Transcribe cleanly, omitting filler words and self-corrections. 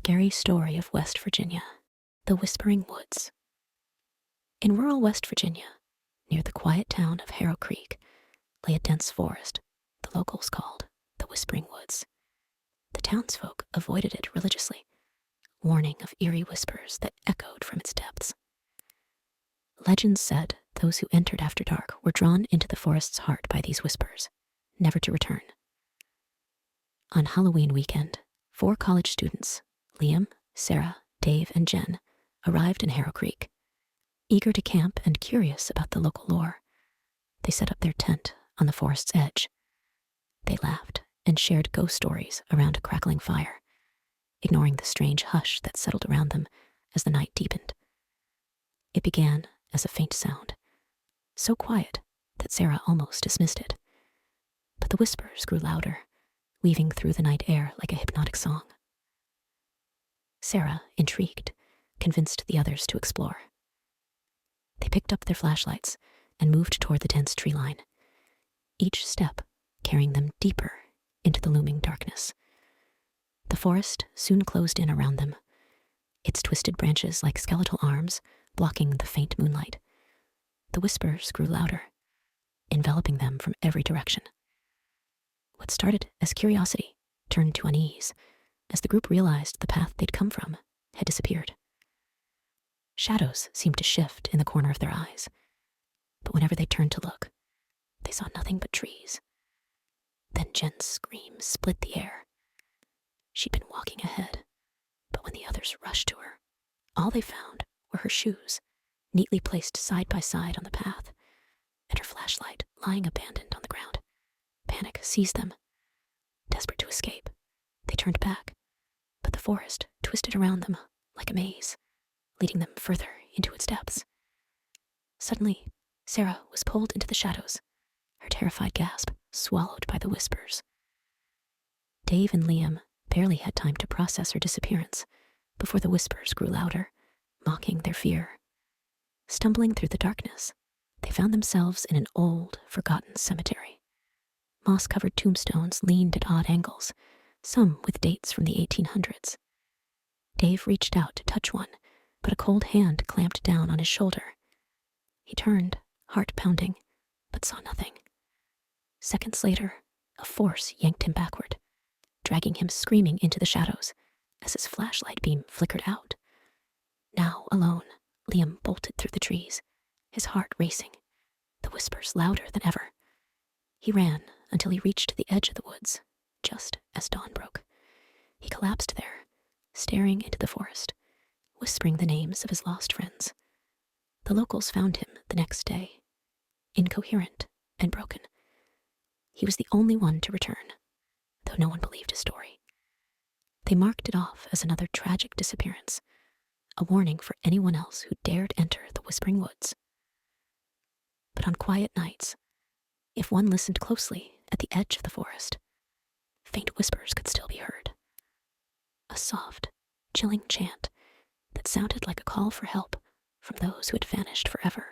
scary story of West Virginia, the Whispering Woods. In rural West Virginia, near the quiet town of Harrow Creek, lay a dense forest the locals called the Whispering Woods. The townsfolk avoided it religiously, warning of eerie whispers that echoed from its depths. Legends said those who entered after dark were drawn into the forest's heart by these whispers, never to return. On Halloween weekend, 4 college students, Liam, Sarah, Dave, and Jen, arrived in Harrow Creek. Eager to camp and curious about the local lore, they set up their tent on the forest's edge. They laughed and shared ghost stories around a crackling fire, ignoring the strange hush that settled around them as the night deepened. It began as a faint sound, so quiet that Sarah almost dismissed it. But the whispers grew louder, weaving through the night air like a hypnotic song. Sarah, intrigued, convinced the others to explore. They picked up their flashlights and moved toward the dense tree line, each step carrying them deeper into the looming darkness. The forest soon closed in around them, its twisted branches like skeletal arms blocking the faint moonlight. The whispers grew louder, enveloping them from every direction. What started as curiosity turned to unease as the group realized the path they'd come from had disappeared. Shadows seemed to shift in the corner of their eyes, but whenever they turned to look, they saw nothing but trees. Then Jen's scream split the air. She'd been walking ahead, but when the others rushed to her, all they found were her shoes, neatly placed side by side on the path, and her flashlight lying abandoned on the ground. Panic seized them. Desperate to escape, they turned back, but the forest twisted around them like a maze, leading them further into its depths. Suddenly, Sarah was pulled into the shadows, her terrified gasp swallowed by the whispers. Dave and Liam barely had time to process her disappearance before the whispers grew louder, mocking their fear. Stumbling through the darkness, they found themselves in an old, forgotten cemetery. Moss-covered tombstones leaned at odd angles, some with dates from the 1800s. Dave reached out to touch one, but a cold hand clamped down on his shoulder. He turned, heart pounding, but saw nothing. Seconds later, a force yanked him backward, dragging him screaming into the shadows as his flashlight beam flickered out. Now alone, Liam bolted through the trees, his heart racing, the whispers louder than ever. He ran until he reached the edge of the woods, just as dawn broke. He collapsed there, staring into the forest, whispering the names of his lost friends. The locals found him the next day, incoherent and broken. He was the only one to return, though no one believed his story. They marked it off as another tragic disappearance, a warning for anyone else who dared enter the Whispering Woods. But on quiet nights, if one listened closely at the edge of the forest, faint whispers could still be heard. A soft, chilling chant that sounded like a call for help from those who had vanished forever.